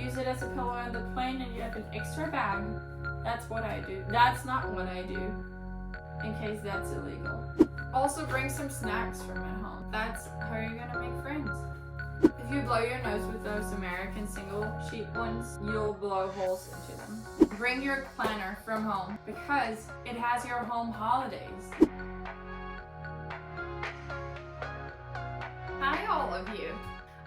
use it as a pillow on the plane and you have an extra bag. That's what I do. That's not what I do, in case that's illegal. Also bring some snacks from at home. That's how you're gonna make friends. If you blow your nose with those American single sheet ones, you'll blow holes into them. Bring your planner from home because it has your home holidays. Hi all of you.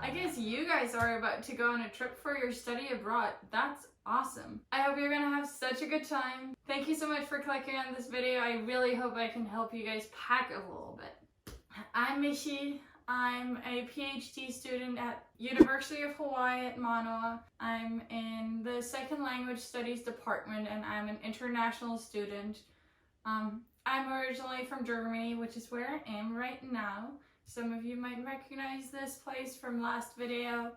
I guess you guys are about to go on a trip for your study abroad. That's awesome. I hope you're gonna have such a good time. Thank you so much for clicking on this video. I really hope I can help you guys pack a little bit. I'm Michi. I'm a PhD student at University of Hawai'i at Mānoa. I'm in the Second Language Studies department and I'm an international student. I'm originally from Germany, which is where I am right now. Some of you might recognize this place from last video.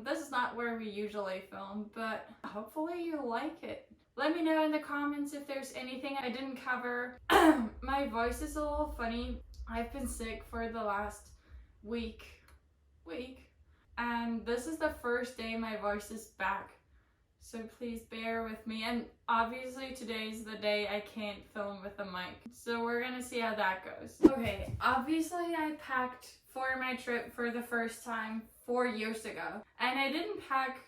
This is not where we usually film, but hopefully you'll like it. Let me know in the comments if there's anything I didn't cover. My voice is a little funny. I've been sick for the last week, and this is the first day my voice is back. So please bear with me. And obviously today's the day I can't film with a mic. So we're gonna see how that goes. Okay, obviously I packed for my trip for the first time 4 years ago. And I didn't pack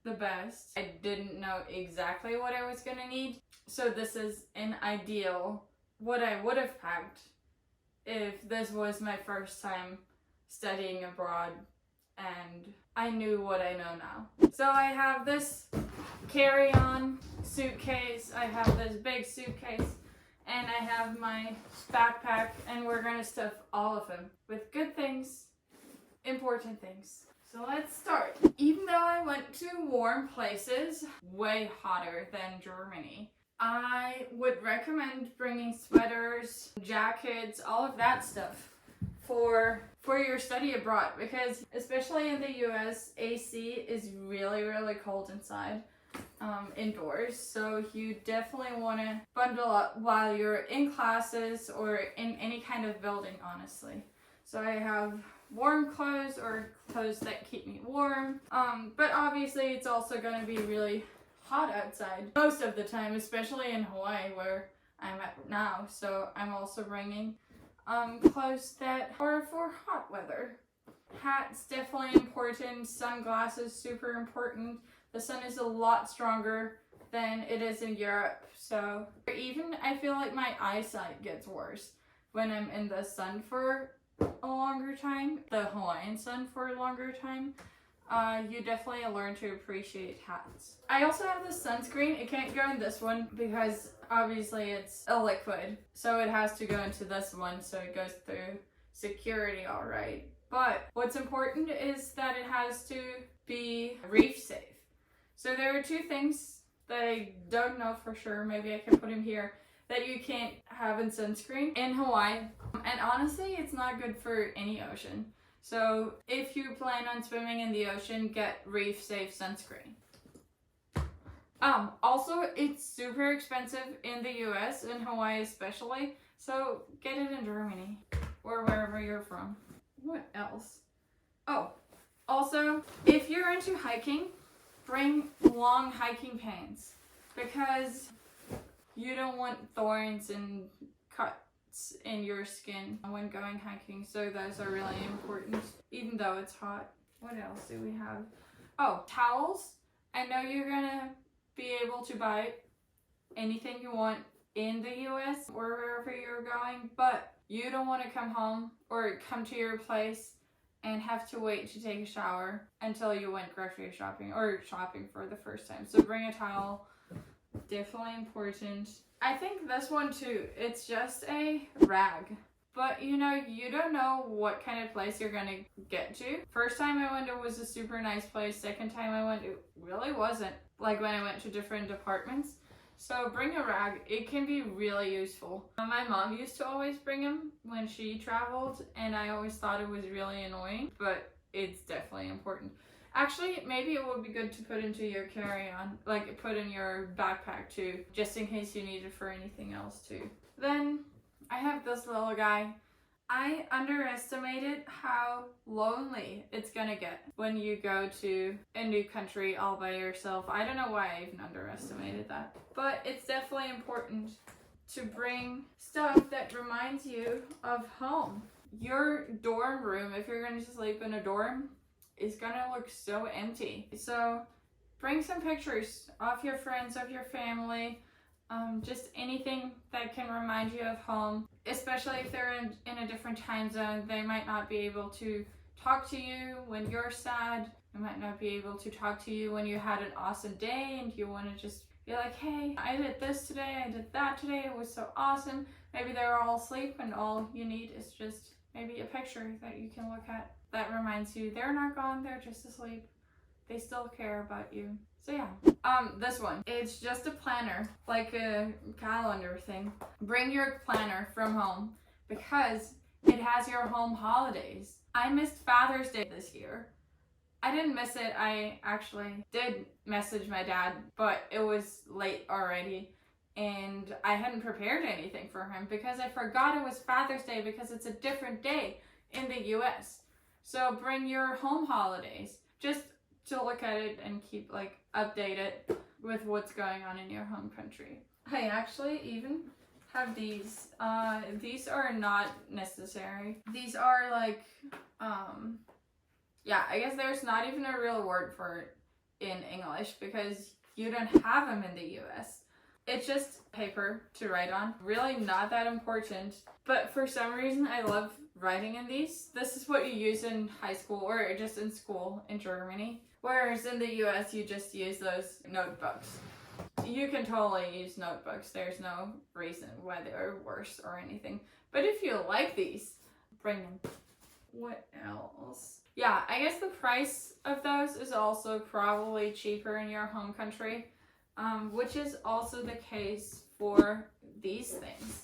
the best. I didn't know exactly what I was gonna need. So this is an ideal what I would have packed if this was my first time studying abroad and I knew what I know now. So I have this carry-on suitcase, I have this big suitcase, and I have my backpack, and we're gonna stuff all of them with good things, important things. So let's start. Even though I went to warm places, way hotter than Germany, I would recommend bringing sweaters, jackets, all of that stuff for your study abroad, because especially in the US, AC is really cold inside, indoors, so you definitely want to bundle up while you're in classes or in any kind of building, honestly. So I have warm clothes or clothes that keep me warm, but obviously it's also going to be really hot outside most of the time, especially in Hawaii where I'm at now, so I'm also bringing clothes that are for hot weather. Hats definitely important, sunglasses super important. The sun is a lot stronger than it is in Europe, so even I feel like my eyesight gets worse when I'm in the sun for a longer time, the Hawaiian sun for a longer time. You definitely learn to appreciate hats. I also have the sunscreen. It can't go in this one because obviously it's a liquid, so it has to go into this one so it goes through security all right. But what's important is that it has to be reef safe. So there are two things that I don't know for sure, maybe I can put them here, that you can't have in sunscreen in Hawaii. And honestly, it's not good for any ocean. So if you plan on swimming in the ocean, get reef safe sunscreen. Also, it's super expensive in the US, in Hawaii especially, so get it in Germany or wherever you're from. What else? Oh, also, if you're into hiking, bring long hiking pants because you don't want thorns and cuts in your skin when going hiking, so those are really important even though it's hot. What else do we have? Oh, towels. I know you're gonna be able to buy anything you want in the US or wherever you're going, but you don't want to come home or come to your place and have to wait to take a shower until you went grocery shopping or shopping for the first time. So bring a towel, definitely important. I think this one too, it's just a rag. But you know, you don't know what kind of place you're gonna get to. First time I went, it was a super nice place. Second time I went, it really wasn't. Like when I went to different departments. So bring a rag, it can be really useful. My mom used to always bring them when she traveled, and I always thought it was really annoying, but it's definitely important. Actually, maybe it would be good to put into your carry-on, like put in your backpack too, just in case you need it for anything else too. Then I have this little guy. I underestimated how lonely it's gonna get when you go to a new country all by yourself. I don't know why I even underestimated that. But it's definitely important to bring stuff that reminds you of home. Your dorm room, if you're gonna sleep in a dorm, is gonna look so empty. So bring some pictures of your friends, of your family, just anything that can remind you of home, especially if they're in a different time zone. They might not be able to talk to you when you're sad. They might not be able to talk to you when you had an awesome day and you want to just be like, hey, I did this today, I did that today, it was so awesome. Maybe they're all asleep and all you need is just maybe a picture that you can look at that reminds you they're not gone, they're just asleep. They still care about you. So yeah, this one, it's just a planner, like a calendar thing. Bring your planner from home because it has your home holidays. I missed Father's Day this year. I didn't miss it. I actually did message my dad, but it was late already and I hadn't prepared anything for him because I forgot it was Father's Day because it's a different day in the US. So bring your home holidays just to look at it and keep like updated with what's going on in your home country. I actually even have these. These are not necessary. These are like, yeah, I guess there's not even a real word for it in English because you don't have them in the US. It's just paper to write on. Really not that important. But for some reason, I love writing in these. This is what you use in high school or just in school in Germany. Whereas in the US, you just use those notebooks. You can totally use notebooks. There's no reason why they're worse or anything. But if you like these, bring them. What else? Yeah, I guess the price of those is also probably cheaper in your home country, which is also the case for these things.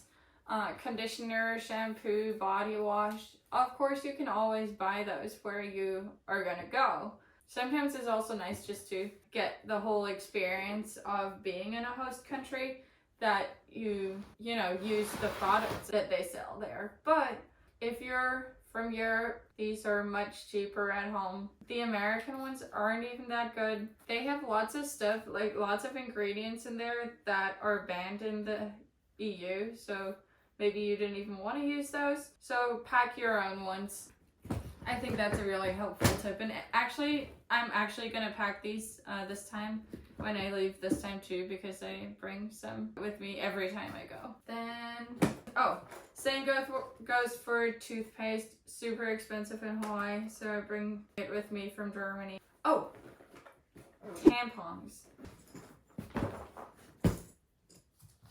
Conditioner, shampoo, body wash. Of course, you can always buy those where you are gonna go. Sometimes it's also nice just to get the whole experience of being in a host country that you know, use the products that they sell there. But if you're from Europe, these are much cheaper at home. The American ones aren't even that good. They have lots of stuff, like lots of ingredients in there that are banned in the EU. So maybe you didn't even want to use those. So pack your own ones. I think that's a really helpful tip. And actually, I'm actually going to pack these this time when I leave this time too, because I bring some with me every time I go. Then, oh, same goes for toothpaste. Super expensive in Hawaii, so I bring it with me from Germany. Oh, tampons.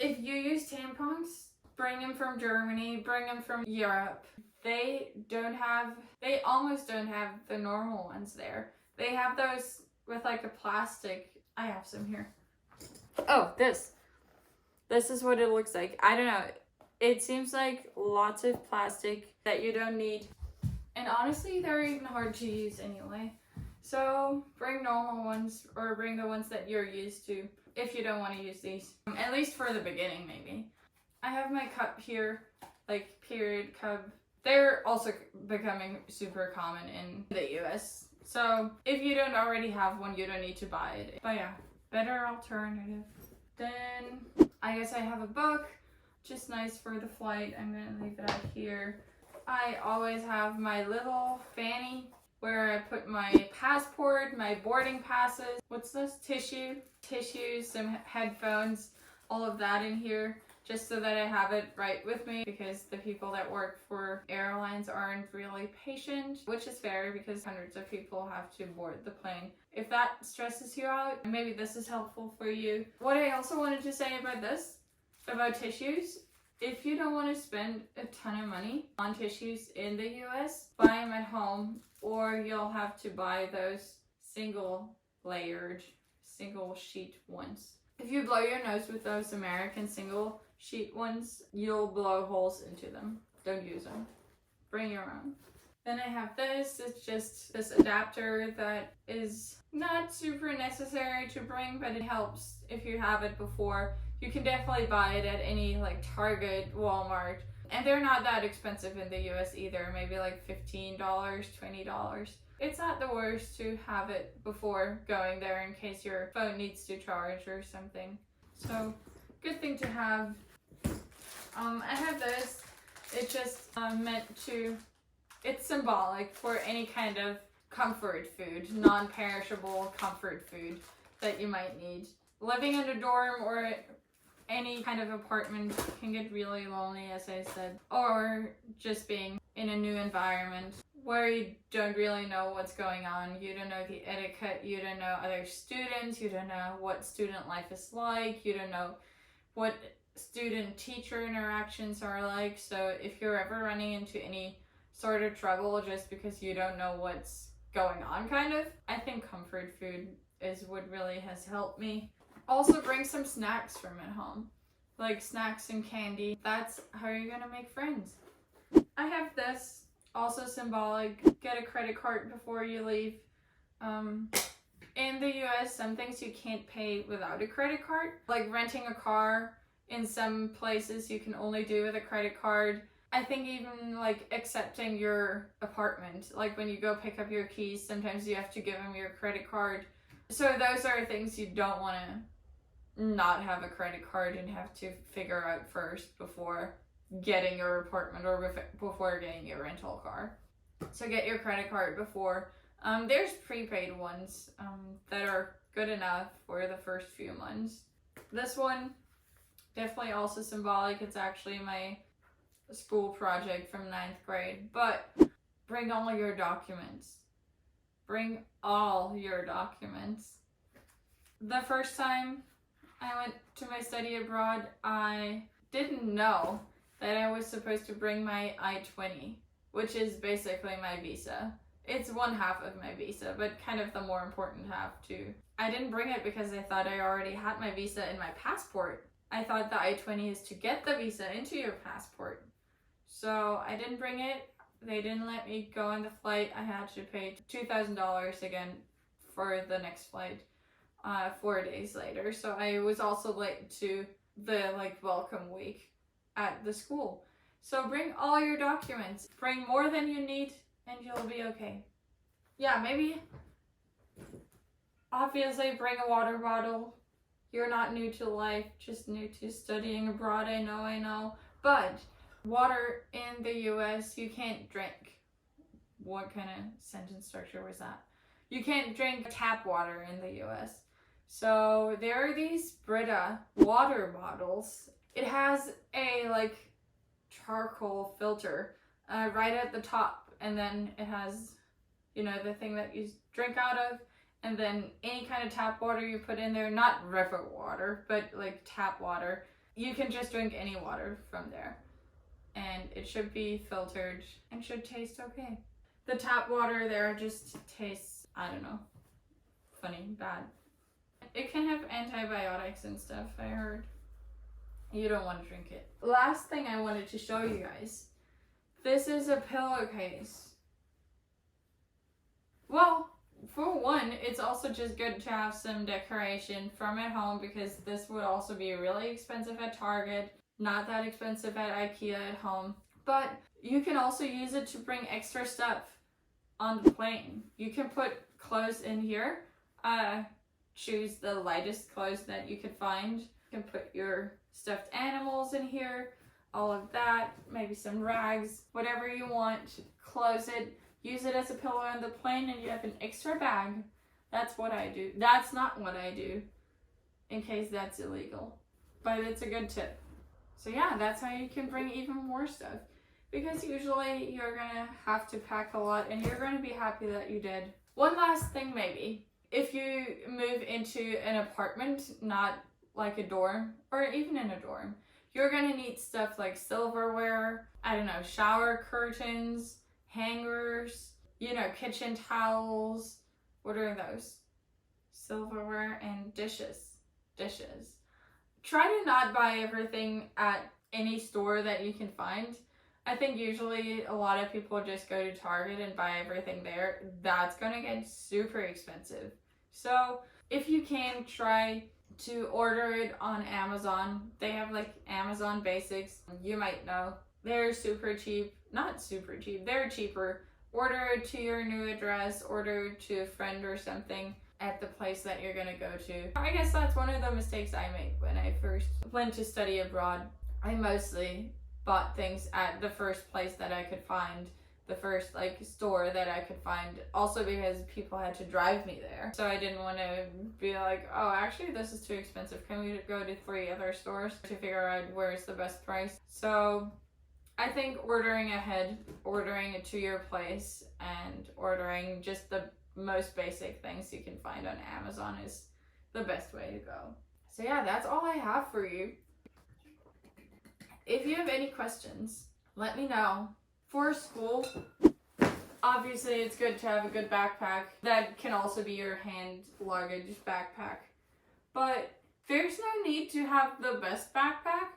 If you use tampons, bring them from Germany, bring them from Europe. They almost don't have the normal ones there. They have those with like a plastic. I have some here. Oh, this is what it looks like. I don't know. It seems like lots of plastic that you don't need. And honestly, they're even hard to use anyway. So bring normal ones or bring the ones that you're used to if you don't want to use these. At least for the beginning, maybe. I have my cup here, like period cup. They're also becoming super common in the US. So if you don't already have one, you don't need to buy it. But yeah, better alternative. Then I guess I have a book, just nice for the flight. I'm gonna leave it out here. I always have my little fanny where I put my passport, my boarding passes. What's this? Tissues, some headphones, all of that in here. Just so that I have it right with me, because the people that work for airlines aren't really patient, which is fair because hundreds of people have to board the plane. If that stresses you out, maybe this is helpful for you. What I also wanted to say about this, about tissues, if you don't want to spend a ton of money on tissues in the US, buy them at home, or you'll have to buy those single layered, single sheet ones. If you blow your nose with those American single sheet ones, you'll blow holes into them. Don't use them. Bring your own. Then I have this. It's just this adapter that is not super necessary to bring, but it helps if you have it before. You can definitely buy it at any like Target, Walmart. And they're not that expensive in the US either, maybe like $15, $20. It's not the worst to have it before going there in case your phone needs to charge or something. So, good thing to have. I have this. It's just meant to, it's symbolic for any kind of comfort food, non-perishable comfort food that you might need. Living in a dorm or any kind of apartment can get really lonely, as I said, or just being in a new environment where you don't really know what's going on. You don't know the etiquette, you don't know other students, you don't know what student life is like, you don't know what student-teacher interactions are like. So if you're ever running into any sort of trouble just because you don't know what's going on, kind of, I think comfort food is what really has helped me. Also bring some snacks from at home, like snacks and candy. That's how you're gonna make friends. I have this, also symbolic, get a credit card before you leave. In the US, some things you can't pay without a credit card, like renting a car. In some places you can only do with a credit card. I think even like accepting your apartment, like when you go pick up your keys, sometimes you have to give them your credit card. So those are things you don't want to not have a credit card and have to figure out first before getting your apartment or before getting your rental car. So get your credit card before. There's prepaid ones that are good enough for the first few months. This one, definitely also symbolic. It's actually my school project from 9th grade. But bring all your documents. Bring all your documents. The first time I went to my study abroad, I didn't know that I was supposed to bring my I-20, which is basically my visa. It's one half of my visa, but kind of the more important half too. I didn't bring it because I thought I already had my visa in my passport. I thought the I-20 is to get the visa into your passport. So I didn't bring it. They didn't let me go on the flight. I had to pay $2,000 again for the next flight 4 days later. So I was also late to the welcome week at the school. So bring all your documents. Bring more than you need and you'll be okay. Yeah, maybe obviously bring a water bottle. You're not new to life, just new to studying abroad, I know. But water in the US, you can't drink. What kind of sentence structure was that? You can't drink tap water in the US. So there are these Brita water bottles. It has a charcoal filter right at the top, and then it has, the thing that you drink out of, and then any kind of tap water you put in there, not river water, but tap water. You can just drink any water from there. And it should be filtered and should taste okay. The tap water there just tastes, I don't know, funny, bad. It can have antibiotics and stuff, I heard. You don't want to drink it. Last thing I wanted to show you guys. This is a pillowcase. Well, for one, it's also just good to have some decoration from at home, because this would also be really expensive at Target, not that expensive at IKEA at home. But you can also use it to bring extra stuff on the plane. You can put clothes in here. Choose the lightest clothes that you could find. You can put your stuffed animals in here, all of that, maybe some rags, whatever you want. Close it, use it as a pillow on the plane, and you have an extra bag. That's what I do. That's not what I do, in case that's illegal, but it's a good tip. So yeah, that's how you can bring even more stuff, because usually you're gonna have to pack a lot and you're gonna be happy that you did. One last thing, maybe if you move into an apartment, not like a dorm, or even in a dorm, you're gonna need stuff like silverware, I don't know, shower curtains, hangers, kitchen towels. What are those? Silverware and dishes. Try to not buy everything at any store that you can find. I think usually a lot of people just go to Target and buy everything there. That's gonna get super expensive. So if you can, try to order it on Amazon. They have Amazon Basics. You might know They're super cheap. Not super cheap, they're cheaper. Order it to your new address, order it to a friend or something at the place that you're gonna go to. I guess that's one of the mistakes I made when I first went to study abroad. I mostly bought things at the first place that I could find, the first like store that I could find, also because people had to drive me there. So I didn't want to be like, oh, actually this is too expensive. Can we go to 3 other stores to figure out where's the best price? So I think ordering ahead, ordering it to your place, and ordering just the most basic things you can find on Amazon is the best way to go. So yeah, that's all I have for you. If you have any questions, let me know. For school, obviously it's good to have a good backpack. That can also be your hand luggage backpack. But there's no need to have the best backpack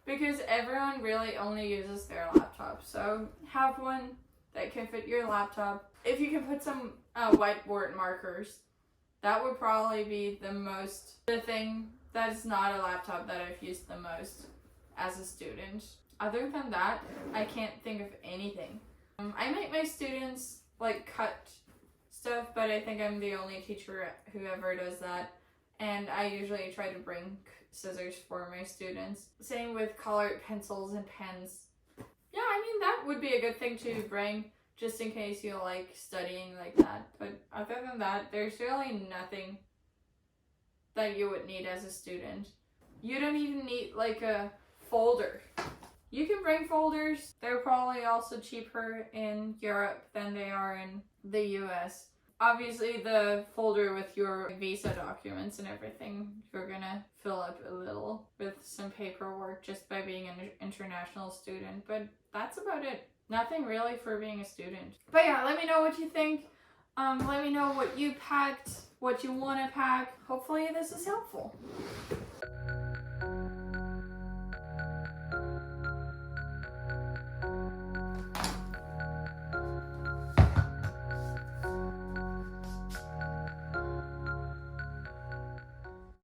because everyone really only uses their laptop. So have one that can fit your laptop. If you can put some whiteboard markers, that would probably be the thing that's not a laptop that I've used the most as a student. Other than that, I can't think of anything. I make my students like cut stuff, but I think I'm the only teacher who ever does that. And I usually try to bring scissors for my students. Same with colored pencils and pens. Yeah, I mean, that would be a good thing to bring just in case you like studying like that. But other than that, there's really nothing that you would need as a student. You don't even need like a folder. You can bring folders. They're probably also cheaper in Europe than they are in the US. Obviously, the folder with your visa documents and everything, you're gonna fill up a little with some paperwork just by being an international student. But that's about it. Nothing really for being a student. But yeah, let me know what you think. Let me know what you packed, what you want to pack. Hopefully this is helpful.